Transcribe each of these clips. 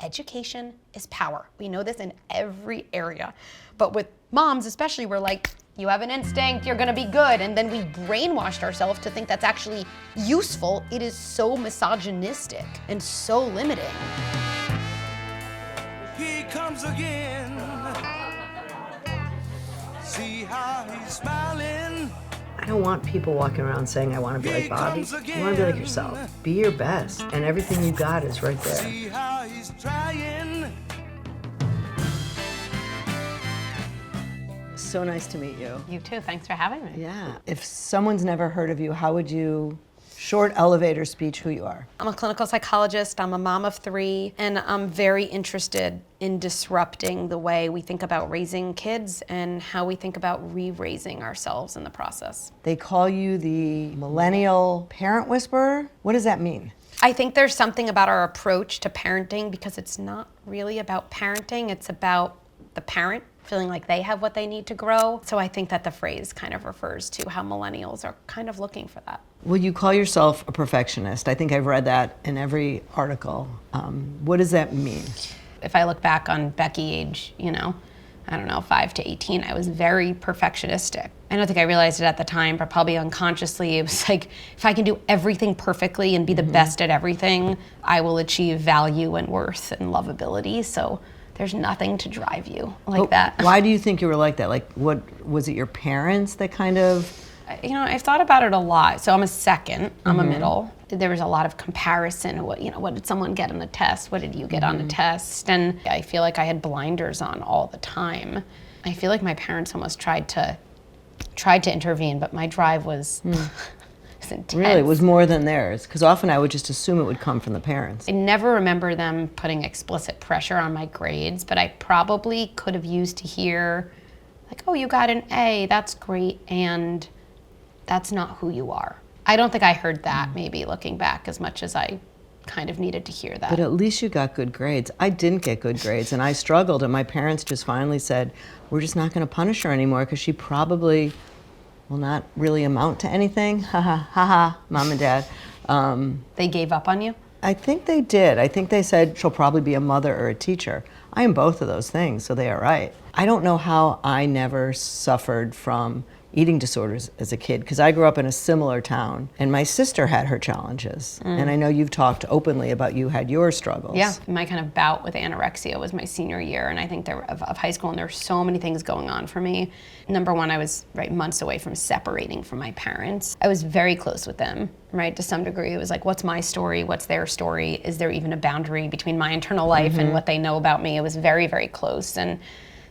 education is power. We know this in every area. But with moms especially, we're like, you have an instinct, you're gonna be good. And then we brainwashed ourselves to think that's actually useful. It is so misogynistic and so limiting. He comes again. See how he's smiling. I don't want people walking around saying, I want to be like Bobbi. You want to be like yourself. Be your best, and everything you got is right there. See how he's trying. So nice to meet you. You too, thanks for having me. Yeah. If someone's never heard of you, how would you, short elevator speech, who you are? I'm a clinical psychologist, I'm a mom of 3, and I'm very interested in disrupting the way we think about raising kids and how we think about re-raising ourselves in the process. They call you the millennial parent whisperer. What does that mean? I think there's something about our approach to parenting because it's not really about parenting, it's about the parent feeling like they have what they need to grow. So I think that the phrase kind of refers to how millennials are kind of looking for that. Well, you call yourself a perfectionist. I think I've read that in every article. What does that mean? If I look back on Becky age, I don't know, 5 to 18, I was very perfectionistic. I don't think I realized it at the time, but probably unconsciously, it was like, if I can do everything perfectly and be the best at everything, I will achieve value and worth and lovability. So there's nothing to drive you like that. Why do you think you were like that? Like, what was it, your parents that kind of? I've thought about it a lot. So I'm a second, I'm a middle. There was a lot of comparison. What did someone get on the test? What did you get on the test? And I feel like I had blinders on all the time. I feel like my parents almost tried to intervene, but my drive was, was intense. Really, it was more than theirs? Because often I would just assume it would come from the parents. I never remember them putting explicit pressure on my grades, but I probably could have used to hear, like, oh, you got an A, that's great, and that's not who you are. I don't think I heard that, maybe looking back, as much as I kind of needed to hear that. But at least you got good grades. I didn't get good grades, and I struggled, and my parents just finally said, we're just not going to punish her anymore because she probably will not really amount to anything. Ha ha, ha ha, Mom and Dad. They gave up on you? I think they did. I think they said she'll probably be a mother or a teacher. I am both of those things, so they are right. I don't know how I never suffered from eating disorders as a kid, because I grew up in a similar town, and my sister had her challenges. And I know you've talked openly about you had your struggles. Yeah, my kind of bout with anorexia was my senior year, and I think of high school, and there were so many things going on for me. Number one, I was months away from separating from my parents. I was very close with them, to some degree. It was like, what's my story? What's their story? Is there even a boundary between my internal life and what they know about me? It was very, very close. And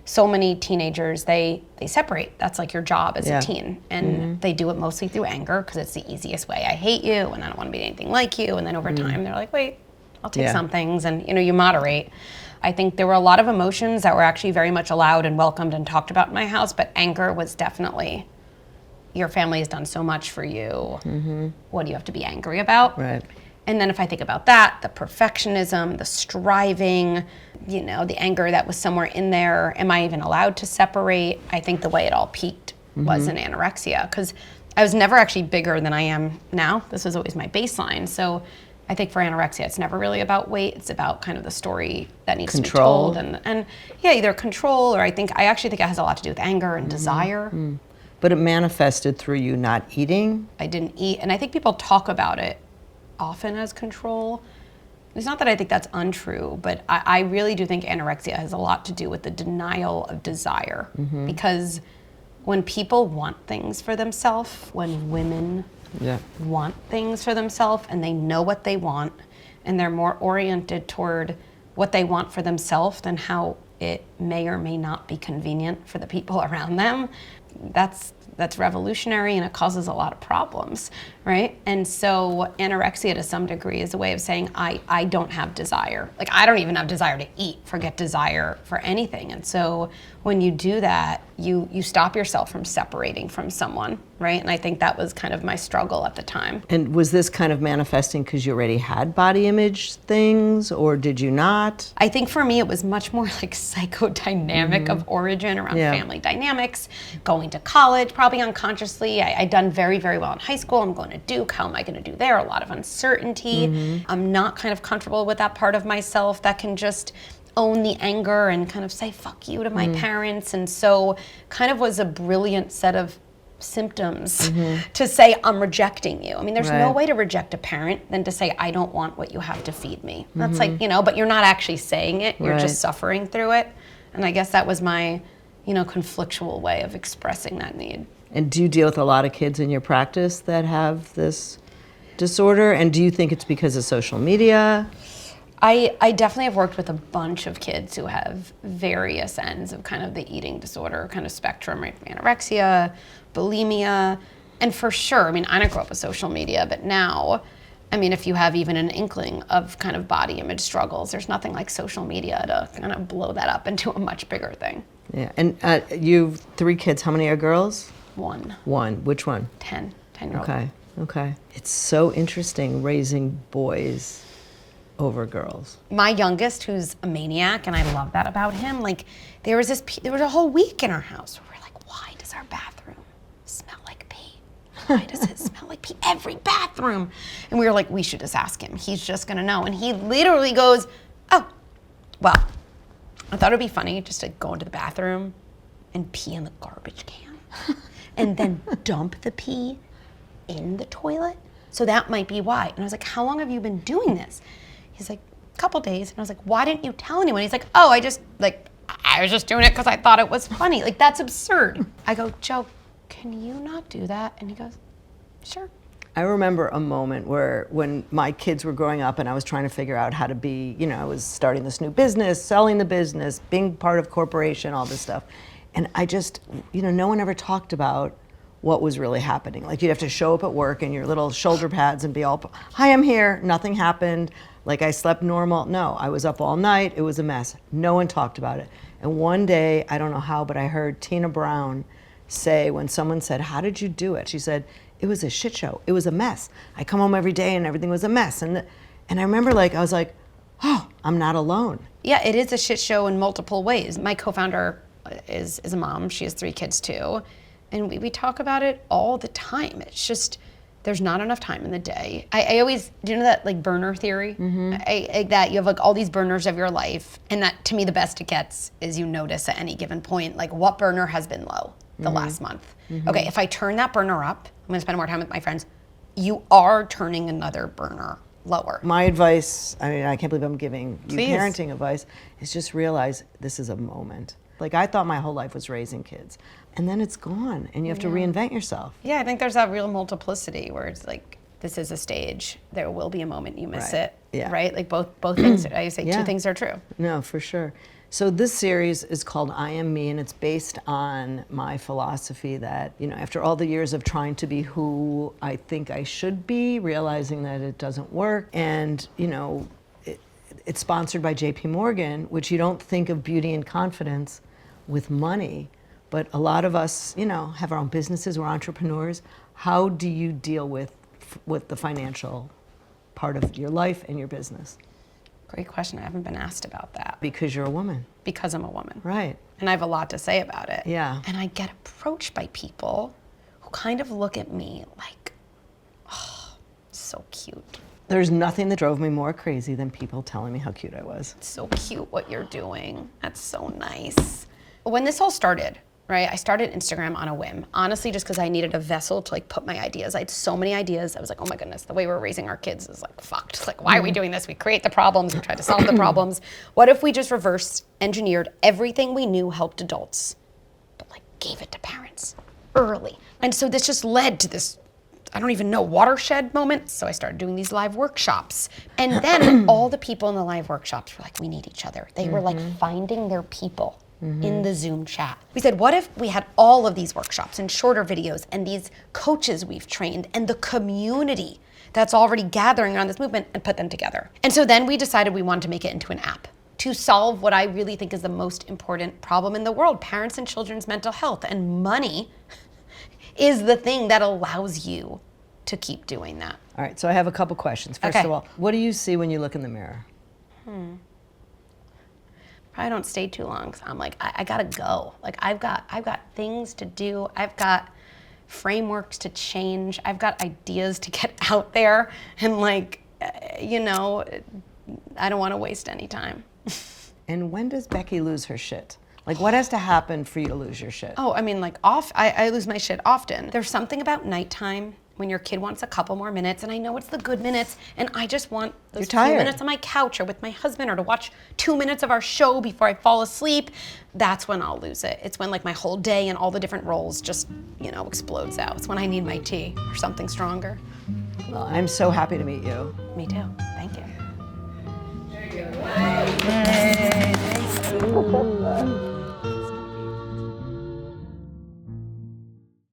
so many teenagers, they separate. That's like your job as a teen. And they do it mostly through anger because it's the easiest way. I hate you and I don't want to be anything like you. And then over time, they're like, wait, I'll take some things. And you moderate. I think there were a lot of emotions that were actually very much allowed and welcomed and talked about in my house, but anger was definitely, your family has done so much for you. What do you have to be angry about? Right. And then if I think about that, the perfectionism, the striving, the anger that was somewhere in there, am I even allowed to separate? I think the way it all peaked was in anorexia, because I was never actually bigger than I am now. This was always my baseline. So I think for anorexia, it's never really about weight. It's about kind of the story that needs to be told. And either control, or I actually think it has a lot to do with anger and desire. But it manifested through you not eating? I didn't eat, and I think people talk about it often as control. It's not that I think that's untrue, but I really do think anorexia has a lot to do with the denial of desire. Because when people want things for themselves, when women want things for themselves and they know what they want, and they're more oriented toward what they want for themselves than how it may or may not be convenient for the people around them, that's revolutionary, and it causes a lot of problems, right? And so anorexia to some degree is a way of saying I don't have desire. Like, I don't even have desire to eat, forget desire for anything. And so when you do that, you stop yourself from separating from someone, right? And I think that was kind of my struggle at the time. And was this kind of manifesting because you already had body image things, or did you not? I think for me it was much more like psychodynamic of origin around family dynamics, going to college, probably unconsciously. I'd done very, very well in high school. I'm going to Duke. How am I going to do there? A lot of uncertainty. I'm not kind of comfortable with that part of myself that can just own the anger and kind of say fuck you to my parents. And so kind of was a brilliant set of symptoms to say I'm rejecting you. I mean, there's no way to reject a parent than to say I don't want what you have to feed me. That's like, but you're not actually saying it. You're just suffering through it. And I guess that was my, conflictual way of expressing that need. And do you deal with a lot of kids in your practice that have this disorder? And do you think it's because of social media? I definitely have worked with a bunch of kids who have various ends of kind of the eating disorder kind of spectrum, right? Anorexia, bulimia, and for sure, I mean, I didn't grow up with social media, but now, I mean, if you have even an inkling of kind of body image struggles, there's nothing like social media to kind of blow that up into a much bigger thing. Yeah, and you've 3 kids. How many are girls? 1. 1. Which one? 10-year-old. Okay. It's so interesting raising boys over girls. My youngest, who's a maniac, and I love that about him, like there was a whole week in our house where we're like, why does our bathroom smell like pee? Why does it smell like pee? Every bathroom. And we were like, we should just ask him. He's just gonna know. And he literally goes, oh, well, I thought it'd be funny just to go into the bathroom and pee in the garbage can and then dump the pee in the toilet. So that might be why. And I was like, how long have you been doing this? He's like, a couple days. And I was like, why didn't you tell anyone? He's like, oh, I was just doing it because I thought it was funny. Like, that's absurd. I go, Joe, can you not do that? And he goes, sure. I remember a moment where when my kids were growing up and I was trying to figure out how to be, I was starting this new business, selling the business, being part of corporation, all this stuff. And I just, no one ever talked about what was really happening. Like, you'd have to show up at work in your little shoulder pads and be all, hi, I'm here, nothing happened. Like, I slept normal. No, I was up all night. It was a mess. No one talked about it. And one day, I don't know how, but I heard Tina Brown say, when someone said, how did you do it? She said, it was a shit show. It was a mess. I come home every day and everything was a mess. And I remember, I was like, oh, I'm not alone. Yeah, it is a shit show in multiple ways. My co-founder is a mom. She has 3 kids too. And we talk about it all the time. It's just, there's not enough time in the day. I always, do you know that burner theory? That you have all these burners of your life, and that to me the best it gets is you notice at any given point, what burner has been low the last month. Okay, if I turn that burner up, I'm gonna spend more time with my friends. You are turning another burner lower. My advice, I can't believe I'm giving you Please. parenting advice, is just realize this is a moment. I thought my whole life was raising kids. And then it's gone, and you have to reinvent yourself. Yeah, I think there's that real multiplicity where it's this is a stage. There will be a moment you miss it, right? Both things. I say 2 things are true. No, for sure. So this series is called I Am Me, and it's based on my philosophy that, after all the years of trying to be who I think I should be, realizing that it doesn't work, and, it's sponsored by JPMorgan, which you don't think of beauty and confidence with money. But a lot of us, have our own businesses, we're entrepreneurs. How do you deal with the financial part of your life and your business? Great question. I haven't been asked about that. Because you're a woman. Because I'm a woman. Right. And I have a lot to say about it. Yeah. And I get approached by people who kind of look at me like, oh, so cute. There's nothing that drove me more crazy than people telling me how cute I was. It's so cute what you're doing. That's so nice. When this all started, right, I started Instagram on a whim. Honestly, just because I needed a vessel to put my ideas. I had so many ideas. I was like, oh my goodness, the way we're raising our kids is fucked. Why are we doing this? We create the problems, we try to solve the problems. What if we just reverse engineered everything we knew helped adults, but gave it to parents early? And so this just led to this, I don't even know, watershed moment. So I started doing these live workshops. And then all the people in the live workshops were like, we need each other. They were finding their people. In the Zoom chat. We said, what if we had all of these workshops and shorter videos and these coaches we've trained and the community that's already gathering around this movement and put them together? And so then we decided we wanted to make it into an app to solve what I really think is the most important problem in the world, parents and children's mental health. And money is the thing that allows you to keep doing that. All right, so I have a couple questions. First of all, what do you see when you look in the mirror? I don't stay too long because I'm I gotta go. I've got things to do. I've got frameworks to change. I've got ideas to get out there, and like, you know, I don't want to waste any time. And when does Becky lose her shit? Like, what has to happen for you to lose your shit? Oh, I mean, like, I lose my shit often. There's something about nighttime when your kid wants a couple more minutes, and I know it's the good minutes, and I just want those few minutes on my couch or with my husband, or to watch 2 minutes of our show before I fall asleep. That's when I'll lose it. It's when like my whole day and all the different roles just, you know, explodes out. It's when I need my tea or something stronger. Well, I'm so happy to meet you. Me too. Thank you.